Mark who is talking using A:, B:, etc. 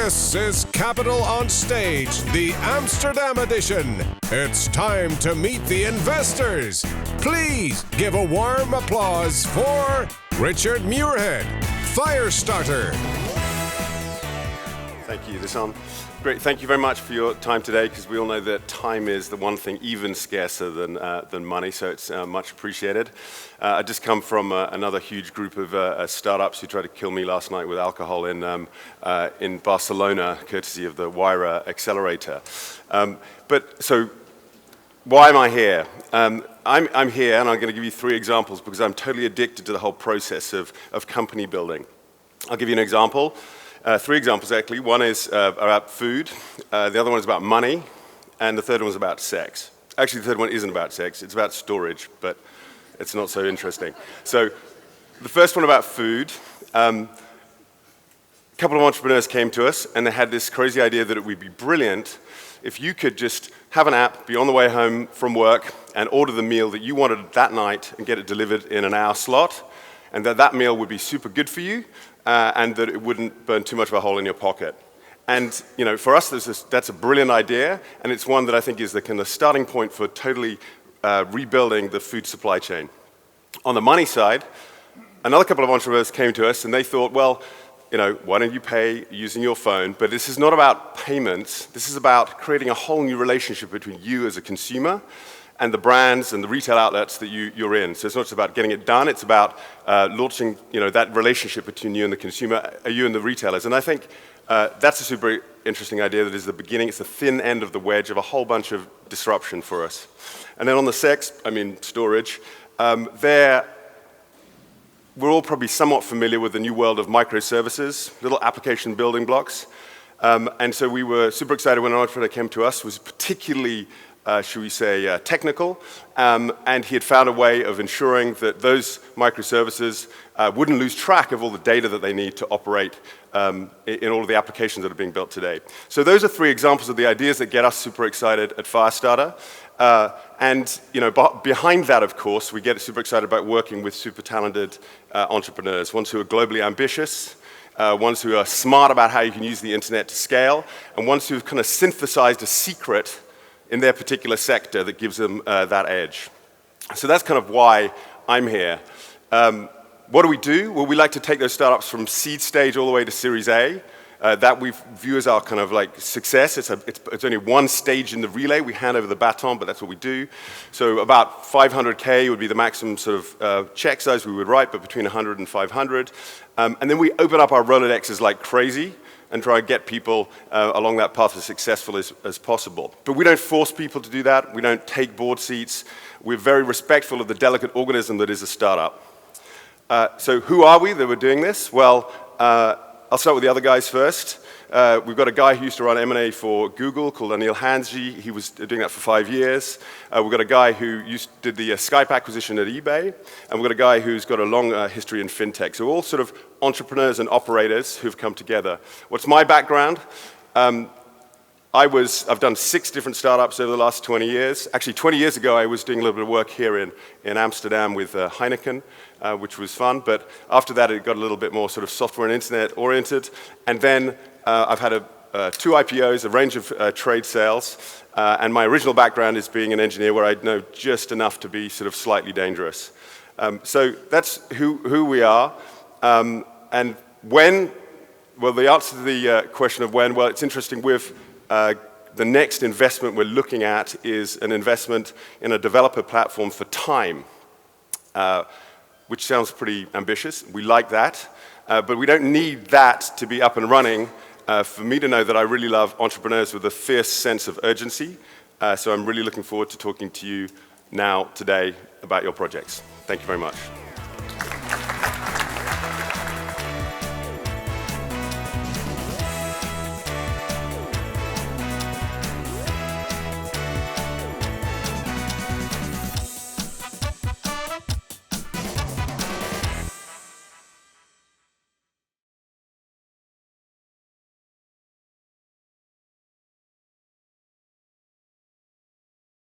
A: This is Capital on Stage, the Amsterdam edition. It's time to meet the investors. Please give a warm applause for Richard Muirhead, Firestartr.
B: Thank you. This on. Great. Thank you very much for your time today, because we all know that time is the one thing even scarcer than money, so it's much appreciated. I just come from another huge group of startups who tried to kill me last night with alcohol in Barcelona, courtesy of the Wire Accelerator. So why am I here? I'm here, and I'm going to give you 3 examples because I'm totally addicted to the whole process of company building. I'll give you an example. 3 examples, actually. One is about food, the other one is about money, and the third one is about sex. Actually, the third one isn't about sex, it's about storage, but it's not so interesting. So, the first one about food, a couple of entrepreneurs came to us, and they had this crazy idea that it would be brilliant if you could just have an app, be on the way home from work, and order the meal that you wanted that night and get it delivered in an hour slot, and that meal would be super good for you, and that it wouldn't burn too much of a hole in your pocket. And you know, for us, that's a brilliant idea, and it's one that I think is the kind of starting point for totally rebuilding the food supply chain. On the money side, another couple of entrepreneurs came to us, and they thought, well, you know, why don't you pay using your phone? But this is not about payments. This is about creating a whole new relationship between you as a consumer and the brands and the retail outlets that you're in. So it's not just about getting it done, it's about launching, you know, that relationship between you and the consumer, you and the retailers. And I think that's a super interesting idea that is the beginning, it's the thin end of the wedge of a whole bunch of disruption for us. And then on the storage, we're all probably somewhat familiar with the new world of microservices, little application building blocks. And so we were super excited when an entrepreneur came to us, was particularly should we say, technical, and he had found a way of ensuring that those microservices wouldn't lose track of all the data that they need to operate in all of the applications that are being built today. So those are 3 examples of the ideas that get us super excited at Firestartr. And you know, behind that, of course, we get super excited about working with super talented entrepreneurs, ones who are globally ambitious, ones who are smart about how you can use the internet to scale, and ones who've kind of synthesized a secret in their particular sector that gives them that edge. So that's kind of why I'm here. What do we do? Well, we like to take those startups from seed stage all the way to Series A. That we view as our kind of like success. It's only one stage in the relay. We hand over the baton, but that's what we do. So about 500K would be the maximum sort of check size we would write, but between 100 and 500. And then we open up our Rolodexes like crazy and try to get people along that path as successful as possible. But we don't force people to do that. We don't take board seats. We're very respectful of the delicate organism that is a startup. So who are we that we're doing this? Well, I'll start with the other guys first. We've got a guy who used to run M&A for Google called Anil Hanji. He was doing that for 5 years. We've got a guy who did the Skype acquisition at eBay. And we've got a guy who's got a long history in fintech. So all sort of entrepreneurs and operators who've come together. What's my background? I've done 6 different startups over the last 20 years. Actually, 20 years ago, I was doing a little bit of work here in Amsterdam with Heineken, which was fun. But after that, it got a little bit more sort of software and internet oriented. And then I've had 2 IPOs, a range of trade sales. And my original background is being an engineer where I know just enough to be sort of slightly dangerous. So that's who we are. And when? Well, the answer to the question of when, well, it's interesting. The next investment we're looking at is an investment in a developer platform for time, which sounds pretty ambitious. We like that, but we don't need that to be up and running for me to know that I really love entrepreneurs with a fierce sense of urgency. So I'm really looking forward to talking to you now, today, about your projects. Thank you very much.